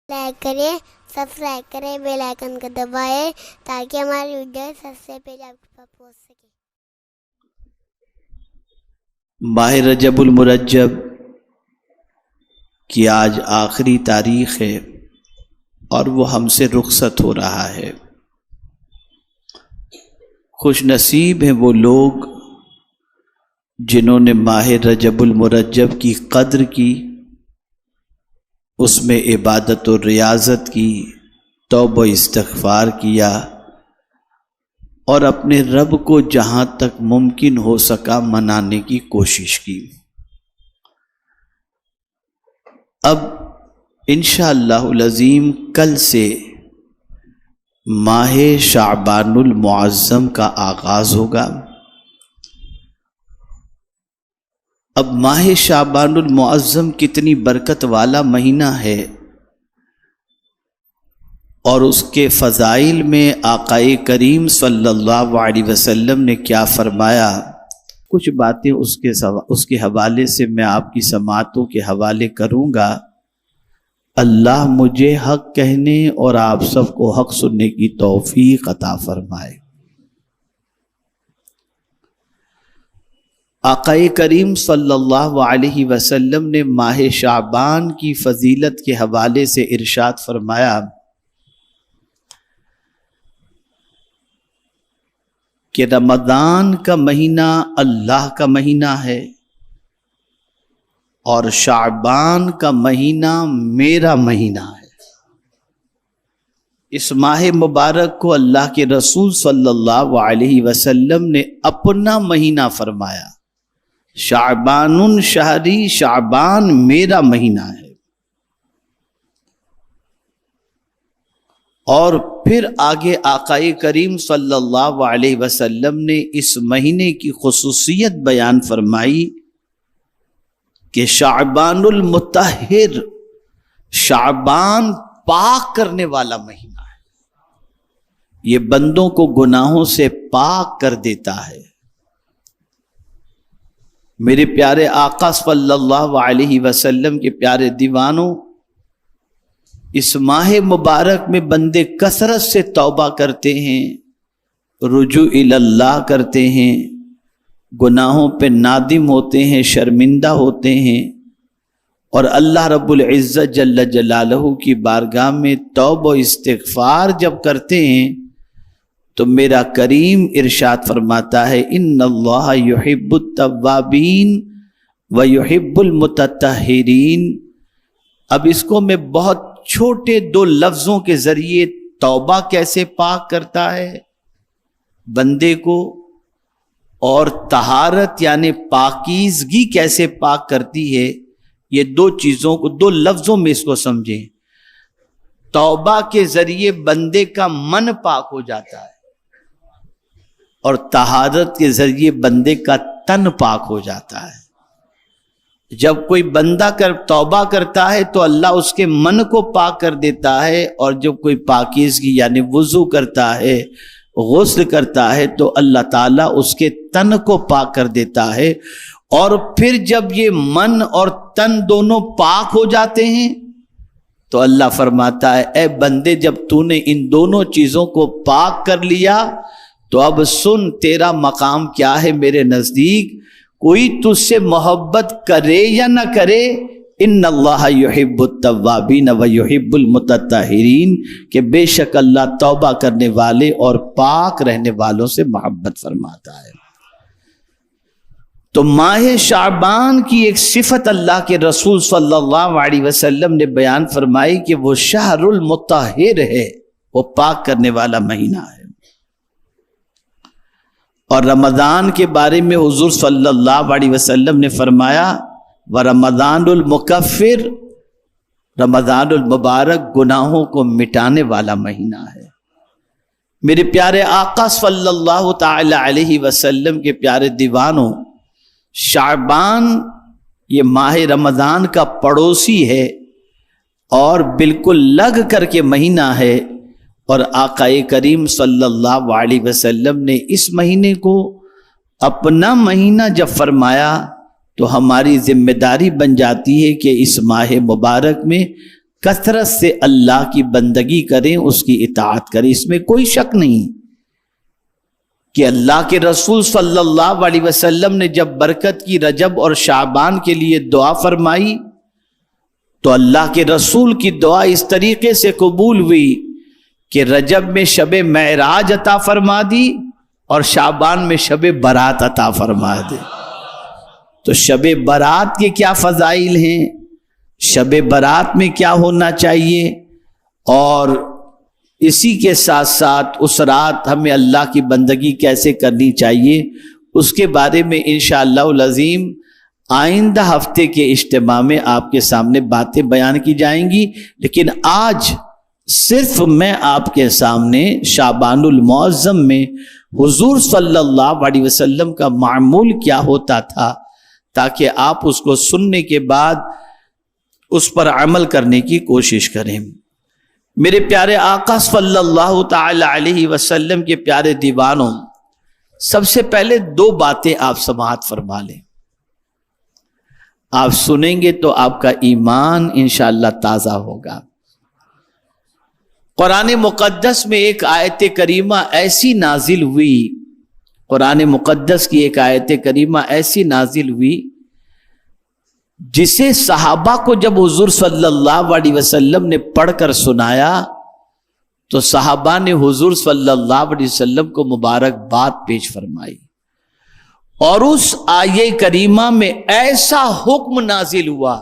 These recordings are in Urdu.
لائک کریں، سبسکرائب کریں، بیل آئکن کو دبائیں تاکہ ہماری ویڈیو سب سے پہلے آپ کے پاس پہنچ سکے۔ ماہ رجب المرجب کی آج آخری تاریخ ہے اور وہ ہم سے رخصت ہو رہا ہے۔ خوش نصیب ہیں وہ لوگ جنہوں نے ماہ رجب المرجب کی قدر کی، اس میں عبادت و ریاضت کی، توبہ و استغفار کیا اور اپنے رب کو جہاں تک ممکن ہو سکا منانے کی کوشش کی۔ اب انشاءاللہ العظیم کل سے ماہ شعبان المعظم کا آغاز ہوگا۔ اب ماہ شعبان المعظم کتنی برکت والا مہینہ ہے، اور اس کے فضائل میں آقا کریم صلی اللہ علیہ وسلم نے کیا فرمایا، کچھ باتیں اس کے حوالے سے میں آپ کی سماعتوں کے حوالے کروں گا۔ اللہ مجھے حق کہنے اور آپ سب کو حق سننے کی توفیق عطا فرمائے۔ آقا کریم صلی اللہ علیہ وسلم نے ماہ شعبان کی فضیلت کے حوالے سے ارشاد فرمایا کہ رمضان کا مہینہ اللہ کا مہینہ ہے اور شعبان کا مہینہ میرا مہینہ ہے۔ اس ماہ مبارک کو اللہ کے رسول صلی اللہ علیہ وسلم نے اپنا مہینہ فرمایا۔ شعبان شہری، شعبان میرا مہینہ ہے۔ اور پھر آگے آقا کریم صلی اللہ علیہ وسلم نے اس مہینے کی خصوصیت بیان فرمائی کہ شعبان المطہر، شعبان پاک کرنے والا مہینہ ہے، یہ بندوں کو گناہوں سے پاک کر دیتا ہے۔ میرے پیارے آقا صلی اللہ علیہ وسلم کے پیارے دیوانوں، اس ماہ مبارک میں بندے کثرت سے توبہ کرتے ہیں، رجوع اللہ کرتے ہیں، گناہوں پہ نادم ہوتے ہیں، شرمندہ ہوتے ہیں، اور اللہ رب العزت جل جلالہ کی بارگاہ میں توبہ و استغفار جب کرتے ہیں تو میرا کریم ارشاد فرماتا ہے ان اللہ یحب التوابین ویحب المتطہرین۔ اب اس کو میں بہت چھوٹے دو لفظوں کے ذریعے توبہ کیسے پاک کرتا ہے بندے کو، اور طہارت یعنی پاکیزگی کیسے پاک کرتی ہے، یہ دو چیزوں کو دو لفظوں میں اس کو سمجھیں۔ توبہ کے ذریعے بندے کا من پاک ہو جاتا ہے اور طہارت کے ذریعے بندے کا تن پاک ہو جاتا ہے۔ جب کوئی بندہ توبہ کرتا ہے تو اللہ اس کے من کو پاک کر دیتا ہے، اور جب کوئی پاکیزگی یعنی وضو کرتا ہے، غسل کرتا ہے، تو اللہ تعالیٰ اس کے تن کو پاک کر دیتا ہے۔ اور پھر جب یہ من اور تن دونوں پاک ہو جاتے ہیں تو اللہ فرماتا ہے اے بندے، جب تو نے ان دونوں چیزوں کو پاک کر لیا تو اب سن تیرا مقام کیا ہے میرے نزدیک۔ کوئی تجھ سے محبت کرے یا نہ کرے، ان اللہ یحب التوابین ویحب المتطہرین، کہ بے شک اللہ توبہ کرنے والے اور پاک رہنے والوں سے محبت فرماتا ہے۔ تو ماہ شعبان کی ایک صفت اللہ کے رسول صلی اللہ علیہ وسلم نے بیان فرمائی کہ وہ شہر المطہر ہے، وہ پاک کرنے والا مہینہ ہے۔ اور رمضان کے بارے میں حضور صلی اللہ علیہ وسلم نے فرمایا وَرَمَضَانُ الْمُكَفِّرُ، رمضان المبارک گناہوں کو مٹانے والا مہینہ ہے۔ میرے پیارے آقا صلی اللہ تعالی علیہ وسلم کے پیارے دیوانوں، شعبان یہ ماہ رمضان کا پڑوسی ہے اور بالکل لگ کر کے مہینہ ہے، اور آقا کریم صلی اللہ علیہ وسلم نے اس مہینے کو اپنا مہینہ جب فرمایا تو ہماری ذمہ داری بن جاتی ہے کہ اس ماہ مبارک میں کثرت سے اللہ کی بندگی کریں، اس کی اطاعت کریں۔ اس میں کوئی شک نہیں کہ اللہ کے رسول صلی اللہ علیہ وسلم نے جب برکت کی رجب اور شعبان کے لیے دعا فرمائی تو اللہ کے رسول کی دعا اس طریقے سے قبول ہوئی کہ رجب میں شب معراج عطا فرما دی اور شعبان میں شب برات عطا فرما دی۔ تو شب برات کے کیا فضائل ہیں، شب برات میں کیا ہونا چاہیے، اور اسی کے ساتھ ساتھ اس رات ہمیں اللہ کی بندگی کیسے کرنی چاہیے، اس کے بارے میں انشاءاللہ العظیم آئندہ ہفتے کے اجتماع میں آپ کے سامنے باتیں بیان کی جائیں گی۔ لیکن آج صرف میں آپ کے سامنے شعبان المعظم میں حضور صلی اللہ علیہ وسلم کا معمول کیا ہوتا تھا، تاکہ آپ اس کو سننے کے بعد اس پر عمل کرنے کی کوشش کریں۔ میرے پیارے آقا صلی اللہ تعالی علیہ وسلم کے پیارے دیوانوں، سب سے پہلے دو باتیں آپ سماعت فرما لیں۔ آپ سنیں گے تو آپ کا ایمان انشاءاللہ تازہ ہوگا۔ قرآن مقدس میں ایک آیت کریمہ ایسی نازل ہوئی، قرآن مقدس کی ایک آیت کریمہ ایسی نازل ہوئی جسے صحابہ کو جب حضور صلی اللہ علیہ وسلم نے پڑھ کر سنایا تو صحابہ نے حضور صلی اللہ علیہ وسلم کو مبارکباد پیش فرمائی، اور اس آیے کریمہ میں ایسا حکم نازل ہوا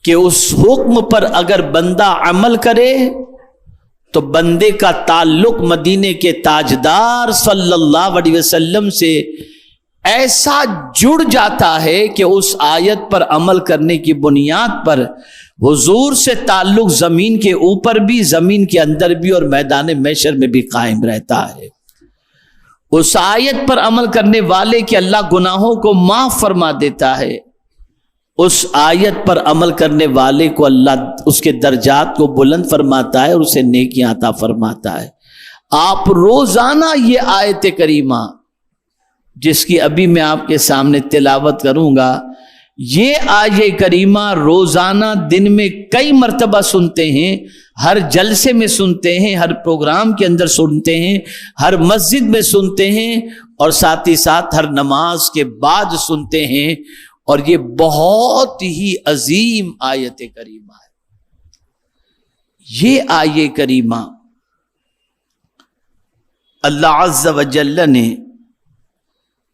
کہ اس حکم پر اگر بندہ عمل کرے تو بندے کا تعلق مدینے کے تاجدار صلی اللہ علیہ وسلم سے ایسا جڑ جاتا ہے کہ اس آیت پر عمل کرنے کی بنیاد پر حضور سے تعلق زمین کے اوپر بھی، زمین کے اندر بھی اور میدان محشر میں بھی قائم رہتا ہے۔ اس آیت پر عمل کرنے والے کے اللہ گناہوں کو معاف فرما دیتا ہے، اس آیت پر عمل کرنے والے کو اللہ اس کے درجات کو بلند فرماتا ہے اور اسے نیکیاں عطا فرماتا ہے۔ آپ روزانہ یہ آیت کریمہ جس کی ابھی میں آپ کے سامنے تلاوت کروں گا، یہ آیت کریمہ روزانہ دن میں کئی مرتبہ سنتے ہیں، ہر جلسے میں سنتے ہیں، ہر پروگرام کے اندر سنتے ہیں، ہر مسجد میں سنتے ہیں، اور ساتھ ہی ساتھ ہر نماز کے بعد سنتے ہیں، اور یہ بہت ہی عظیم آیت کریمہ ہے۔ یہ آیت کریمہ اللہ عز و جل نے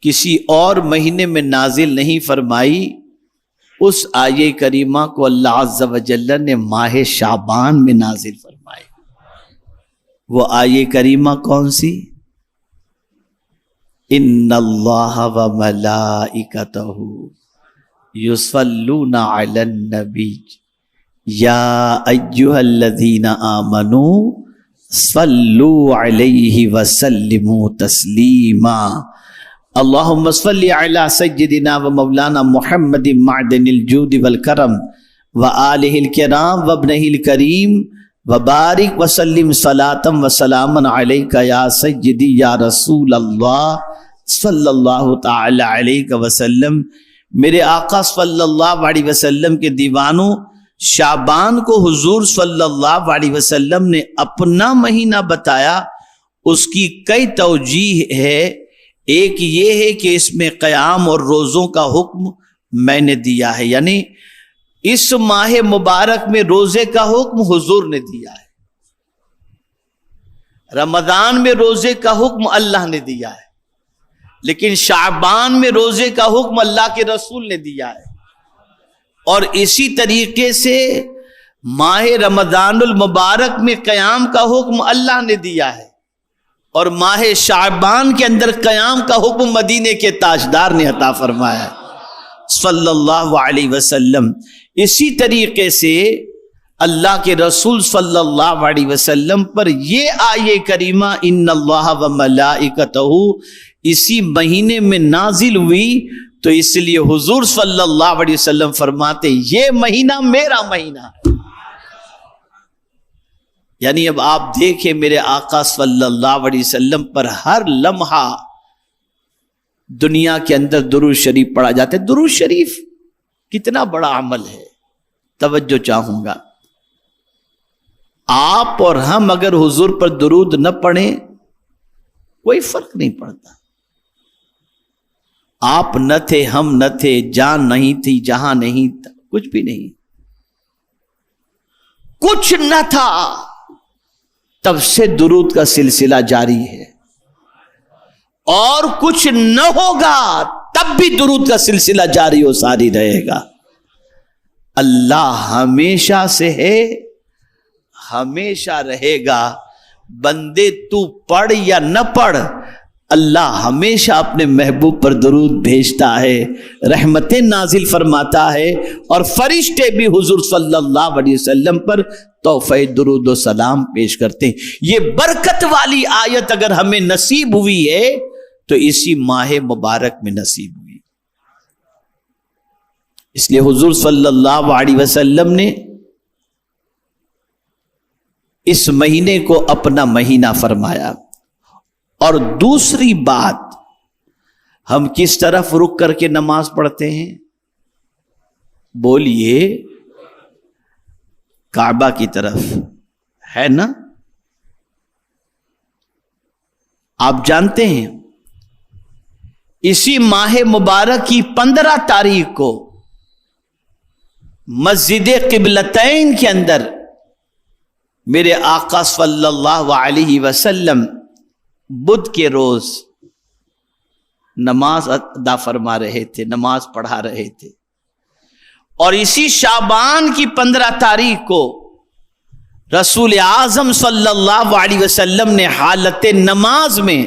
کسی اور مہینے میں نازل نہیں فرمائی، اس آیت کریمہ کو اللہ عز و جل نے ماہ شعبان میں نازل فرمائی۔ وہ آیت کریمہ کون سی؟ ان اللہ و ملائکتہ یصلون علی النبی یا ایھا الذین آمنوا صلوا علیہ وسلموا تسلیما۔ اللہم صلی علی سیدنا و مولانا محمد معدن الجود والکرم وآلہ الکرام وابنہ الکریم وبارک وسلم صلاۃ وسلاما علیک یا سیدی یا رسول اللہ صلی اللہ تعالی علیہ وسلم۔ میرے آقا صلی اللہ علیہ وسلم کے دیوانوں، شعبان کو حضور صلی اللہ علیہ وسلم نے اپنا مہینہ بتایا، اس کی کئی توجیہ ہے۔ ایک یہ ہے کہ اس میں قیام اور روزوں کا حکم میں نے دیا ہے، یعنی اس ماہ مبارک میں روزے کا حکم حضور نے دیا ہے، رمضان میں روزے کا حکم اللہ نے دیا ہے، لیکن شعبان میں روزے کا حکم اللہ کے رسول نے دیا ہے، اور اسی طریقے سے ماہ رمضان المبارک میں قیام کا حکم اللہ نے دیا ہے، اور ماہ شعبان کے اندر قیام کا حکم مدینے کے تاجدار نے عطا فرمایا ہے صلی اللہ علیہ وسلم۔ اسی طریقے سے اللہ کے رسول صلی اللہ علیہ وسلم پر یہ آیت کریمہ ان اللہ و ملائکتہ اسی مہینے میں نازل ہوئی، تو اس لیے حضور صلی اللہ علیہ وسلم فرماتے یہ مہینہ میرا مہینہ ہے۔ یعنی اب آپ دیکھیں میرے آقا صلی اللہ علیہ وسلم پر ہر لمحہ دنیا کے اندر درود شریف پڑھا جاتا ہے۔ درود شریف کتنا بڑا عمل ہے، توجہ چاہوں گا، آپ اور ہم اگر حضور پر درود نہ پڑھیں کوئی فرق نہیں پڑتا. آپ نہ تھے، ہم نہ تھے، جان نہیں تھی، جہاں نہیں تھا، کچھ بھی نہیں، کچھ نہ تھا، تب سے درود کا سلسلہ جاری ہے، اور کچھ نہ ہوگا تب بھی درود کا سلسلہ جاری و ساری رہے گا. اللہ ہمیشہ سے ہے، ہمیشہ رہے گا. بندے تو پڑھ یا نہ پڑھ، اللہ ہمیشہ اپنے محبوب پر درود بھیجتا ہے، رحمتیں نازل فرماتا ہے، اور فرشتے بھی حضور صلی اللہ علیہ وسلم پر تحفہ درود و سلام پیش کرتے ہیں. یہ برکت والی آیت اگر ہمیں نصیب ہوئی ہے تو اسی ماہ مبارک میں نصیب ہوئی. اس لیے حضور صلی اللہ علیہ وسلم نے اس مہینے کو اپنا مہینہ فرمایا. اور دوسری بات، ہم کس طرف رک کر کے نماز پڑھتے ہیں؟ بولیے، کعبہ کی طرف ہے نا. آپ جانتے ہیں اسی ماہ مبارک کی 15 تاریخ کو مسجد قبلتین کے اندر میرے آقا صلی اللہ علیہ وسلم بدھ کے روز نماز ادا فرما رہے تھے، نماز پڑھا رہے تھے. اور اسی شعبان کی 15 تاریخ کو رسول اعظم صلی اللہ علیہ وسلم نے حالت نماز میں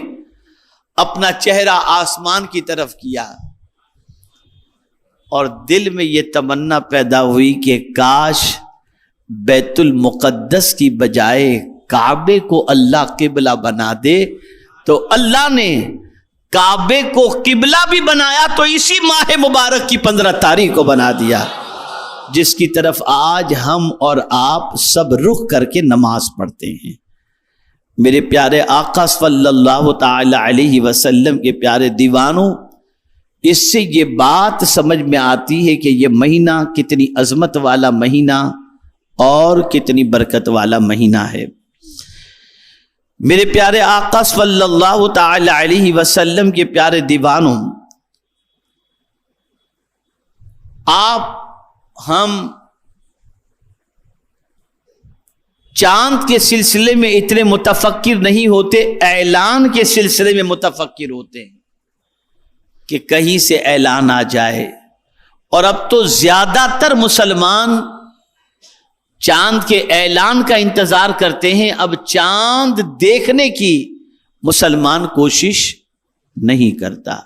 اپنا چہرہ آسمان کی طرف کیا، اور دل میں یہ تمنا پیدا ہوئی کہ کاش بیت المقدس کی بجائے کعبے کو اللہ قبلہ بنا دے. تو اللہ نے کعبے کو قبلہ بھی بنایا تو اسی ماہ مبارک کی 15 تاریخ کو بنا دیا، جس کی طرف آج ہم اور آپ سب رخ کر کے نماز پڑھتے ہیں. میرے پیارے آقا صلی اللہ تعالی علیہ وسلم کے پیارے دیوانوں، اس سے یہ بات سمجھ میں آتی ہے کہ یہ مہینہ کتنی عظمت والا مہینہ اور کتنی برکت والا مہینہ ہے. میرے پیارے آقا صلی اللہ تعالی علیہ وسلم کے پیارے دیوانوں، آپ ہم چاند کے سلسلے میں اتنے متفکر نہیں ہوتے، اعلان کے سلسلے میں متفکر ہوتے ہیں کہ کہیں سے اعلان آ جائے. اور اب تو زیادہ تر مسلمان چاند کے اعلان کا انتظار کرتے ہیں، اب چاند دیکھنے کی مسلمان کوشش نہیں کرتا.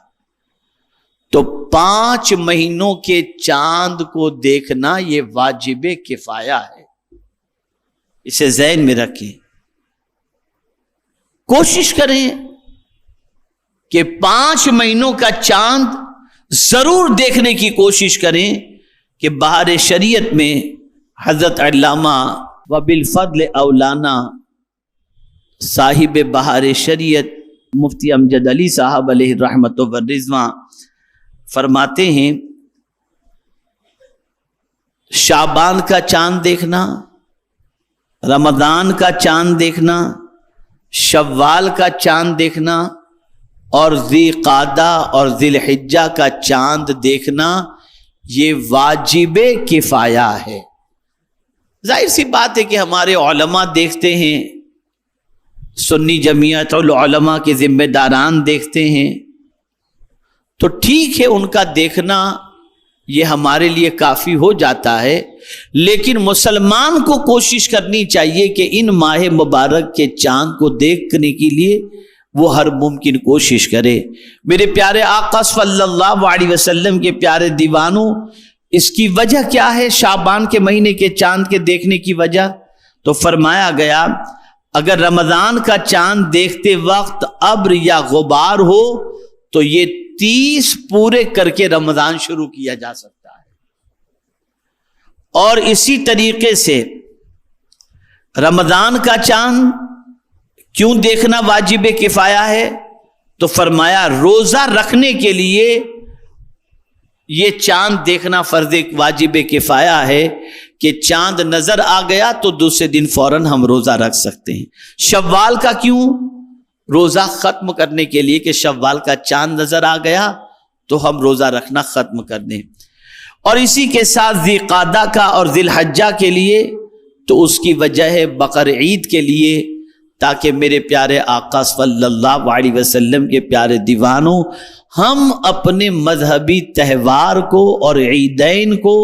تو 5 مہینوں کے چاند کو دیکھنا یہ واجب کفایہ ہے، اسے ذہن میں رکھیں. کوشش کریں کہ 5 مہینوں کا چاند ضرور دیکھنے کی کوشش کریں کہ بہار شریعت میں حضرت علامہ وبالفضل اولانا صاحب بہار شریعت مفتی امجد علی صاحب علیہ رحمت و رضوان فرماتے ہیں، شعبان کا چاند دیکھنا، رمضان کا چاند دیکھنا، شوال کا چاند دیکھنا، اور ذی قعدہ اور ذی الحجہ کا چاند دیکھنا یہ واجب کفایہ ہے. ظاہر سی بات ہے کہ ہمارے علماء دیکھتے ہیں، سنی جمعیت العلماء کے ذمہ داران دیکھتے ہیں، تو ٹھیک ہے، ان کا دیکھنا یہ ہمارے لیے کافی ہو جاتا ہے. لیکن مسلمان کو کوشش کرنی چاہیے کہ ان ماہ مبارک کے چاند کو دیکھنے کے لیے وہ ہر ممکن کوشش کرے. میرے پیارے آقا صلی اللہ علیہ وسلم کے پیارے دیوانوں، اس کی وجہ کیا ہے شعبان کے مہینے کے چاند کے دیکھنے کی وجہ؟ تو فرمایا گیا اگر رمضان کا چاند دیکھتے وقت ابر یا غبار ہو تو یہ 30 پورے کر کے رمضان شروع کیا جا سکتا ہے. اور اسی طریقے سے رمضان کا چاند کیوں دیکھنا واجب کفایہ ہے؟ تو فرمایا روزہ رکھنے کے لیے یہ چاند دیکھنا فرض واجب کفایہ ہے کہ چاند نظر آ گیا تو دوسرے دن فوراً ہم روزہ رکھ سکتے ہیں. شوال کا کیوں؟ روزہ ختم کرنے کے لیے کہ شوال کا چاند نظر آ گیا تو ہم روزہ رکھنا ختم کر دیں. اور اسی کے ساتھ ذی قعدہ کا اور ذی الحجہ کے لیے تو اس کی وجہ ہے بقر عید کے لیے، تاکہ میرے پیارے آقا صلی اللہ علیہ وسلم کے پیارے دیوانوں ہم اپنے مذہبی تہوار کو اور عیدین کو،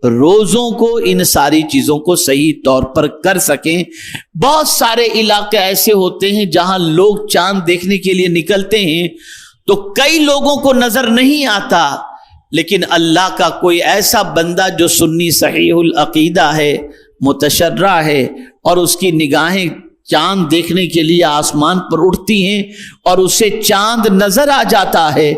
روزوں کو، ان ساری چیزوں کو صحیح طور پر کر سکیں. بہت سارے علاقے ایسے ہوتے ہیں جہاں لوگ چاند دیکھنے کے لیے نکلتے ہیں تو کئی لوگوں کو نظر نہیں آتا، لیکن اللہ کا کوئی ایسا بندہ جو سنی صحیح العقیدہ ہے، متشرع ہے، اور اس کی نگاہیں چاند دیکھنے کے لیے آسمان پر اٹھتی ہیں اور اسے چاند نظر آ جاتا ہے،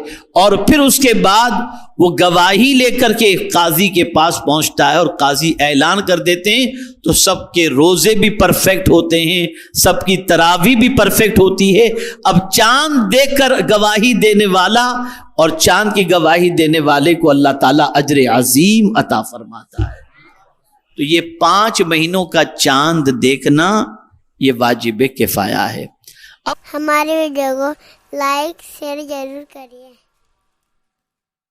اور پھر اس کے بعد وہ گواہی لے کر کے قاضی کے پاس پہنچتا ہے اور قاضی اعلان کر دیتے ہیں تو سب کے روزے بھی پرفیکٹ ہوتے ہیں، سب کی تراویح بھی پرفیکٹ ہوتی ہے. اب چاند دیکھ کر گواہی دینے والا اور چاند کی گواہی دینے والے کو اللہ تعالیٰ اجر عظیم عطا فرماتا ہے. تو یہ 5 مہینوں کا چاند دیکھنا یہ واجب کفایہ ہے. ہمارے ویڈیو کو لائک شیئر ضرور کریے.